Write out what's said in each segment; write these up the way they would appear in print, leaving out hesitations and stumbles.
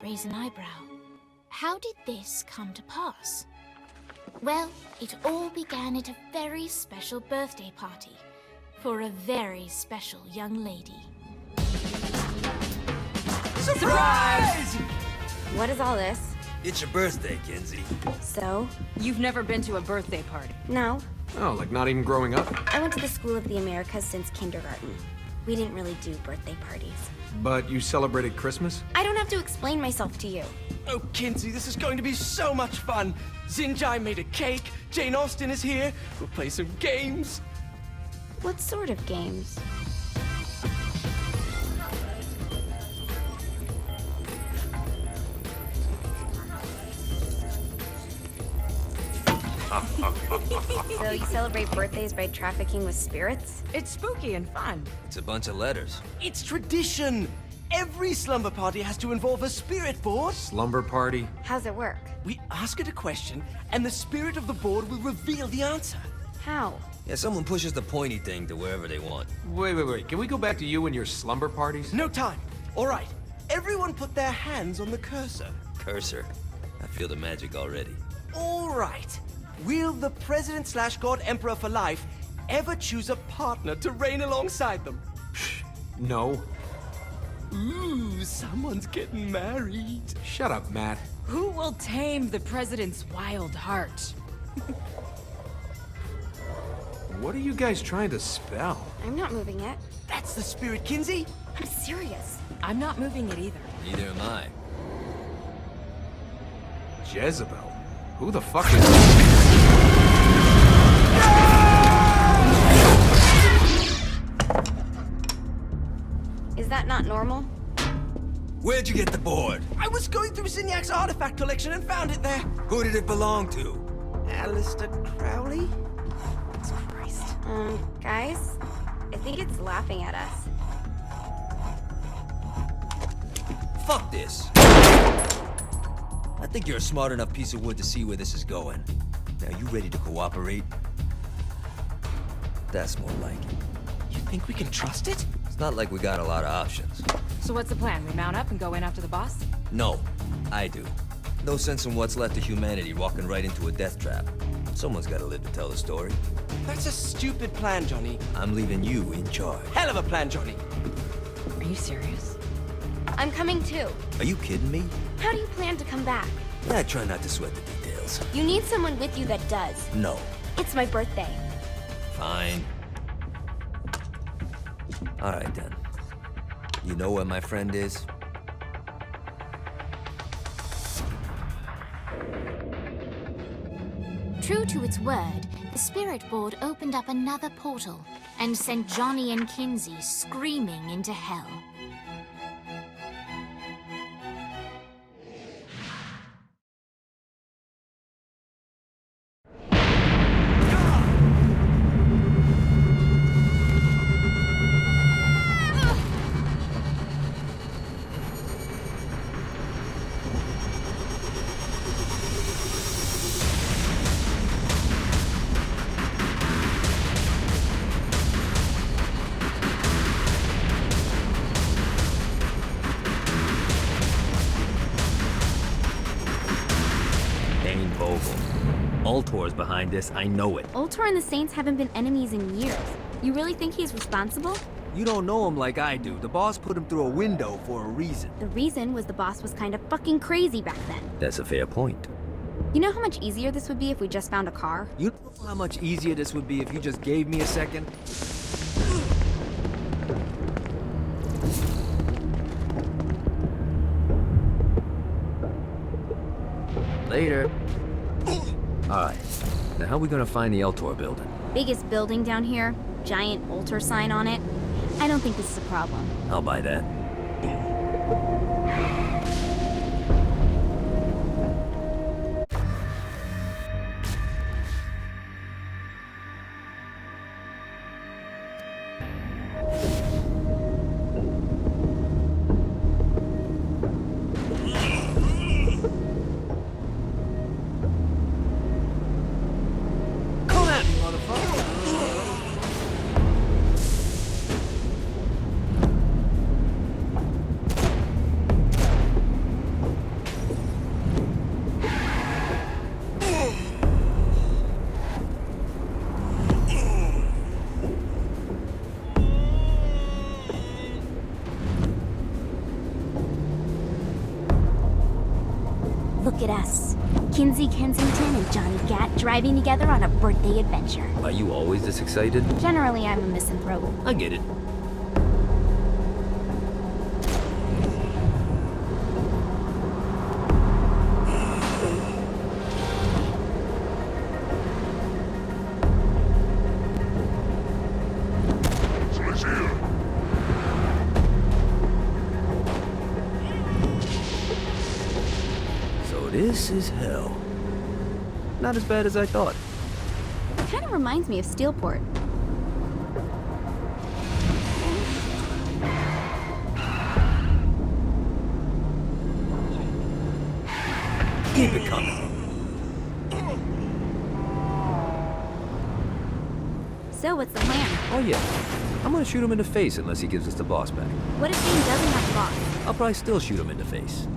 Raise an eyebrow. How did this come to pass? Well, it all began at a very special birthday party for a very special young lady. Surprise! What is all this? It's your birthday, Kinzie. So? You've never been to a birthday party? No. Oh, like not even growing up? I went to the School of the Americas since kindergarten. We didn't really do birthday parties. But you celebrated Christmas? I don't have to explain myself to you. Oh, Kinzie, this is going to be so much fun. Xinjai made a cake, Jane Austen is here, we'll play some games. What sort of games? So you celebrate birthdays by trafficking with spirits? It's spooky and fun. It's a bunch of letters. It's tradition. Every slumber party has to involve a spirit board. Slumber party? How's it work? We ask it a question, and the spirit of the board will reveal the answer. How? Yeah, someone pushes the pointy thing to wherever they want. Wait. Can we go back to you and your slumber parties? No time. All right. Everyone put their hands on the cursor. Cursor. I feel the magic already. All right. Will the President/God Emperor for life ever choose a partner to reign alongside them? No. Ooh, someone's getting married. Shut up, Matt. Who will tame the president's wild heart? What are you guys trying to spell? I'm not moving it. That's the spirit, Kinzie. I'm serious. I'm not moving it either. Neither am I. Jezebel? Who the fuck is... Is that not normal? Where'd you get the board? I was going through Zinniak's artifact collection and found it there. Who did it belong to? Alistair Crowley? Christ. Guys? I think it's laughing at us. Fuck this. I think you're a smart enough piece of wood to see where this is going. Now, you ready to cooperate? That's more like it. You think we can trust it? It's not like we got a lot of options. So what's the plan? We mount up and go in after the boss? No, I do. No sense in what's left of humanity walking right into a death trap. Someone's gotta live to tell the story. That's a stupid plan, Johnny. I'm leaving you in charge. Hell of a plan, Johnny. Are you serious? I'm coming too. Are you kidding me? How do you plan to come back? I try not to sweat the details. You need someone with you that does. No. It's my birthday. Fine. Alright then. You know where my friend is? True to its word, the spirit board opened up another portal and sent Johnny and Kinzie screaming into hell. Ultor's behind this, I know it. Ultor and the Saints haven't been enemies in years. You really think he's responsible? You don't know him like I do. The boss put him through a window for a reason. The reason was the boss was kind of fucking crazy back then. That's a fair point. You know how much easier this would be if we just found a car? You know how much easier this would be if you just gave me a second? Later. Alright, now how are we gonna find the Ultor building? Biggest building down here, giant Ultor sign on it. I don't think this is a problem. I'll buy that. Look at us. Kinzie Kensington and Johnny Gat driving together on a birthday adventure. Are you always this excited? Generally, I'm a misanthrope. I get it. This is hell. Not as bad as I thought. Kind of reminds me of Steelport. Keep it coming. So what's the plan? Oh yeah. I'm gonna shoot him in the face unless he gives us the boss back. What if Dane doesn't have the boss? I'll probably still shoot him in the face.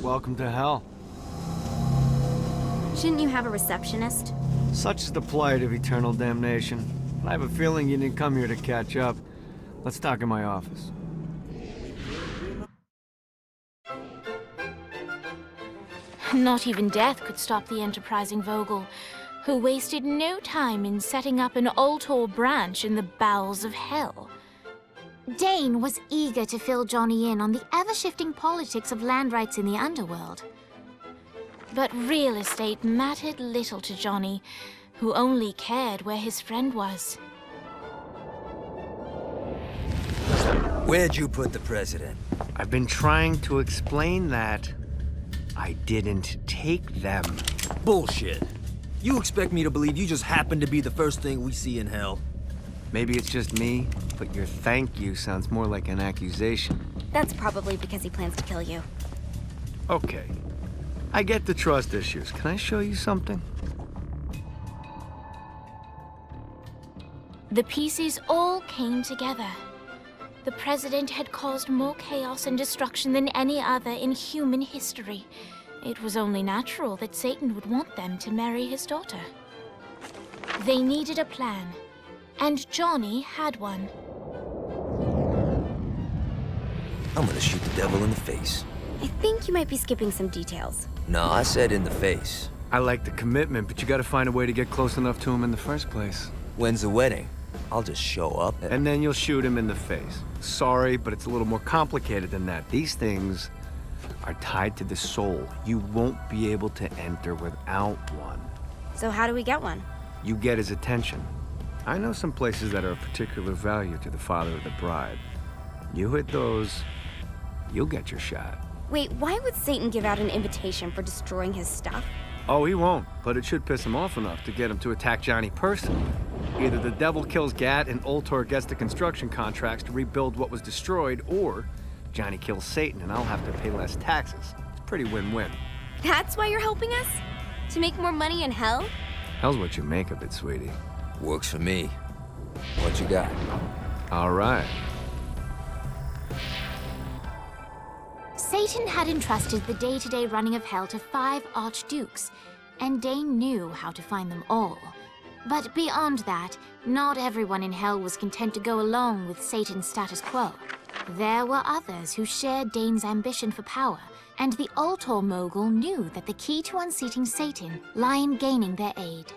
Welcome to hell. Shouldn't you have a receptionist? Such is the plight of eternal damnation. I have a feeling you didn't come here to catch up. Let's talk in my office. Not even death could stop the enterprising Vogel, who wasted no time in setting up an Ultor branch in the bowels of hell. Dane was eager to fill Johnny in on the ever-shifting politics of land rights in the underworld. But real estate mattered little to Johnny, who only cared where his friend was. Where'd you put the president? I've been trying to explain that. I didn't take them. Bullshit. You expect me to believe you just happened to be the first thing we see in hell? Maybe it's just me, but your thank you sounds more like an accusation. That's probably because he plans to kill you. Okay. I get the trust issues. Can I show you something? The pieces all came together. The president had caused more chaos and destruction than any other in human history. It was only natural that Satan would want them to marry his daughter. They needed a plan, and Johnny had one. I'm gonna shoot the devil in the face. I think you might be skipping some details. No, I said in the face. I like the commitment, but you gotta find a way to get close enough to him in the first place. When's the wedding? I'll just show up And then you'll shoot him in the face. Sorry, but it's a little more complicated than that. These things are tied to the soul. You won't be able to enter without one. So how do we get one? You get his attention. I know some places that are of particular value to the father of the bride. You hit those, you'll get your shot. Wait, why would Satan give out an invitation for destroying his stuff? Oh, he won't, but it should piss him off enough to get him to attack Johnny personally. Either the devil kills Gat and Ultor gets the construction contracts to rebuild what was destroyed, or Johnny kills Satan and I'll have to pay less taxes. It's pretty win-win. That's why you're helping us? To make more money in hell? Hell's what you make of it, sweetie. Works for me. What you got? All right. Satan had entrusted the day-to-day running of hell to 5 archdukes, and Dane knew how to find them all. But beyond that, not everyone in hell was content to go along with Satan's status quo. There were others who shared Dane's ambition for power, and the Ultor mogul knew that the key to unseating Satan lay in gaining their aid.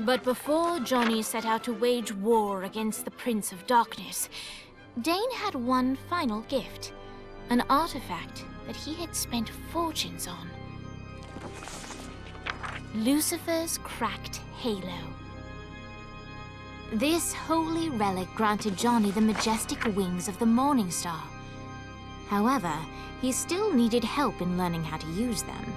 But before Johnny set out to wage war against the Prince of Darkness, Dane had one final gift, an artifact that he had spent fortunes on. Lucifer's cracked halo. This holy relic granted Johnny the majestic wings of the Morning Star. However, he still needed help in learning how to use them.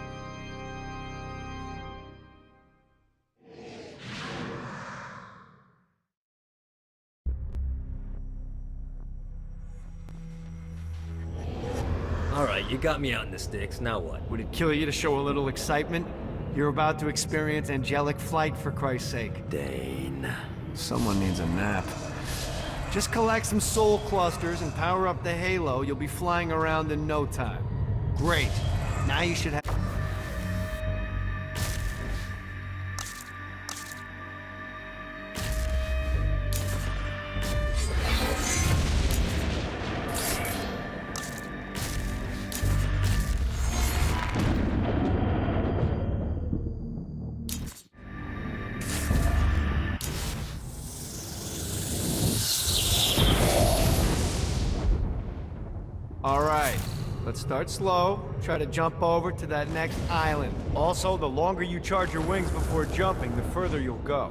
All right, you got me out in the sticks. Now what? Would it kill you to show a little excitement? You're about to experience angelic flight, for Christ's sake. Dane. Someone needs a nap. Just collect some soul clusters and power up the halo. You'll be flying around in no time. Great. Now you should have... All right, let's start slow. Try to jump over to that next island. Also, the longer you charge your wings before jumping, the further you'll go.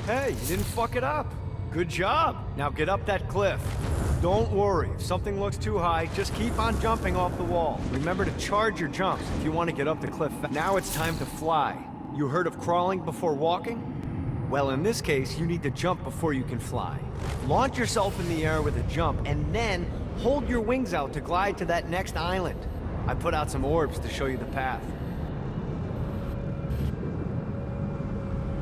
Hey, you didn't fuck it up. Good job. Now get up that cliff. Don't worry, if something looks too high, just keep on jumping off the wall. Remember to charge your jumps if you want to get up the cliff. Now it's time to fly. You heard of crawling before walking? Well, in this case, you need to jump before you can fly. Launch yourself in the air with a jump, and then hold your wings out to glide to that next island. I put out some orbs to show you the path.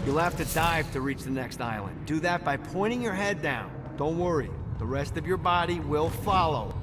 You'll have to dive to reach the next island. Do that by pointing your head down. Don't worry, the rest of your body will follow.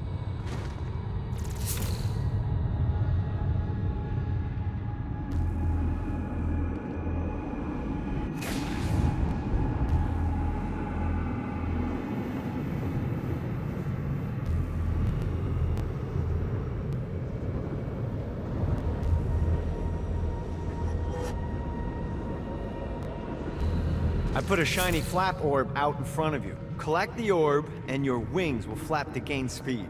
I put a shiny flap orb out in front of you. Collect the orb, and your wings will flap to gain speed.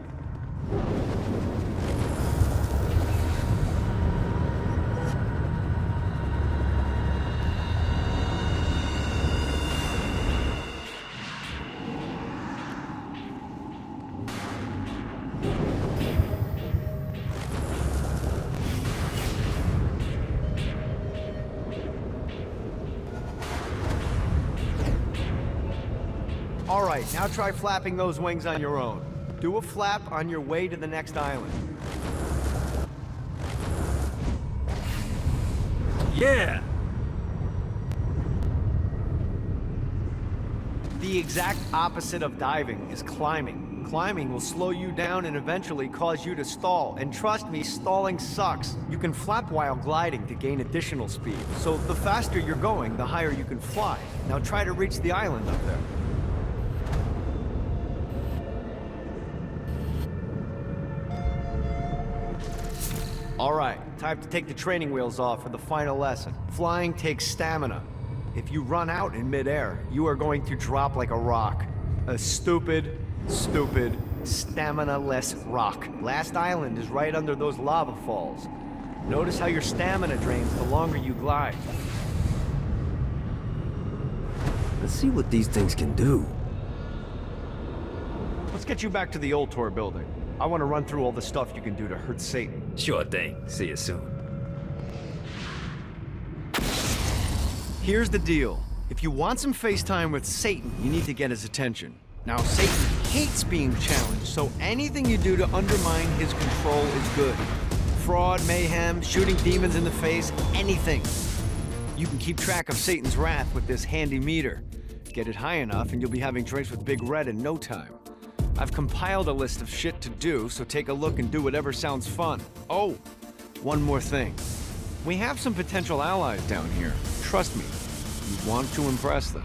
All right, now try flapping those wings on your own. Do a flap on your way to the next island. Yeah! The exact opposite of diving is climbing. Climbing will slow you down and eventually cause you to stall. And trust me, stalling sucks. You can flap while gliding to gain additional speed. So the faster you're going, the higher you can fly. Now try to reach the island up there. All right, time to take the training wheels off for the final lesson. Flying takes stamina. If you run out in midair, you are going to drop like a rock. A stupid, stamina-less rock. Last island is right under those lava falls. Notice how your stamina drains the longer you glide. Let's see what these things can do. Let's get you back to the old tour building. I want to run through all the stuff you can do to hurt Satan. Sure thing. See you soon. Here's the deal. If you want some FaceTime with Satan, you need to get his attention. Now, Satan hates being challenged, so anything you do to undermine his control is good. Fraud, mayhem, shooting demons in the face, anything. You can keep track of Satan's wrath with this handy meter. Get it high enough and you'll be having drinks with Big Red in no time. I've compiled a list of shit to do, so take a look and do whatever sounds fun. Oh, one more thing. We have some potential allies down here. Trust me, you want to impress them.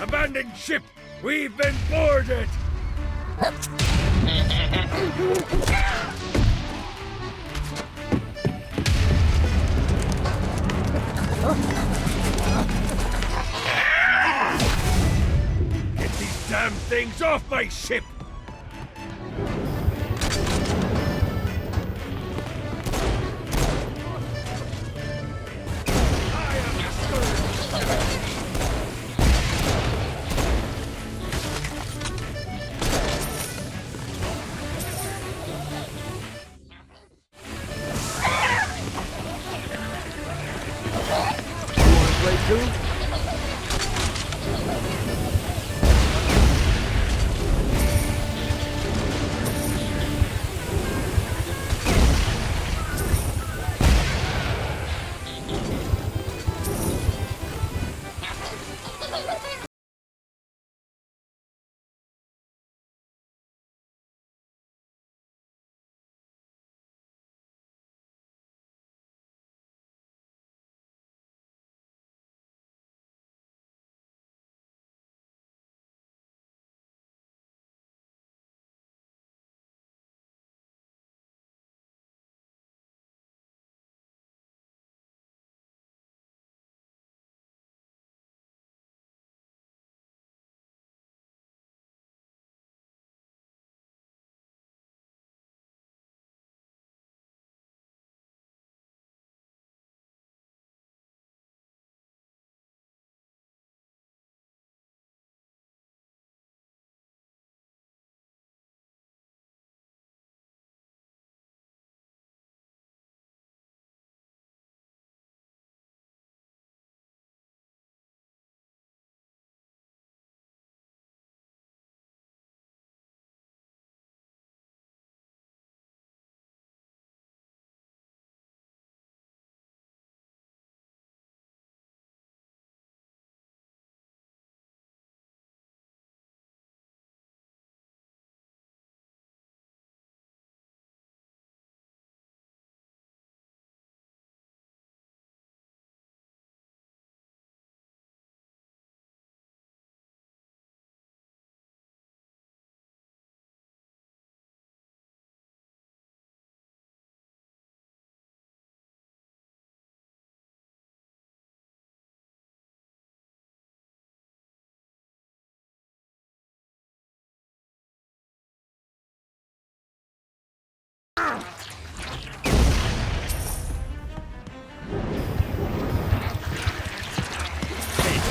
Abandoned ship! We've been boarded! Get these damn things off my ship!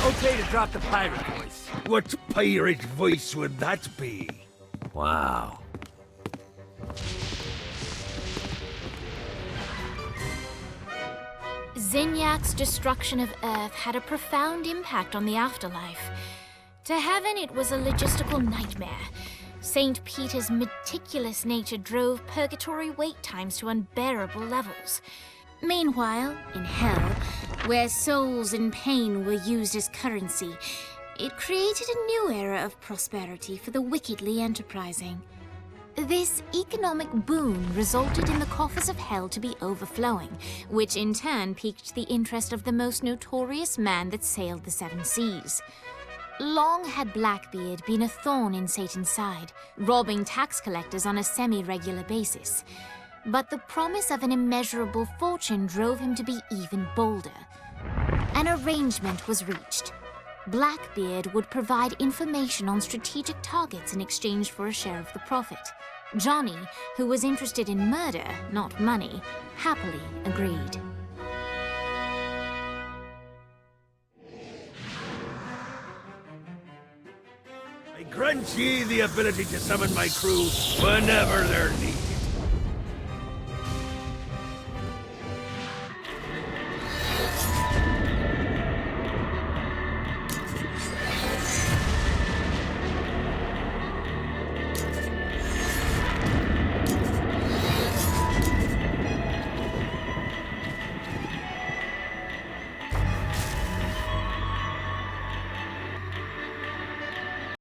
Okay to drop the pirate voice. What pirate voice would that be? Wow. Zinyak's destruction of Earth had a profound impact on the afterlife. To heaven, it was a logistical nightmare. St. Peter's meticulous nature drove purgatory wait times to unbearable levels. Meanwhile, in hell, where souls in pain were used as currency, it created a new era of prosperity for the wickedly enterprising. This economic boon resulted in the coffers of hell to be overflowing, which in turn piqued the interest of the most notorious man that sailed the seven seas. Long had Blackbeard been a thorn in Satan's side, robbing tax collectors on a semi-regular basis. But the promise of an immeasurable fortune drove him to be even bolder. An arrangement was reached. Blackbeard would provide information on strategic targets in exchange for a share of the profit. Johnny, who was interested in murder, not money, happily agreed. I grant ye the ability to summon my crew whenever they're needed.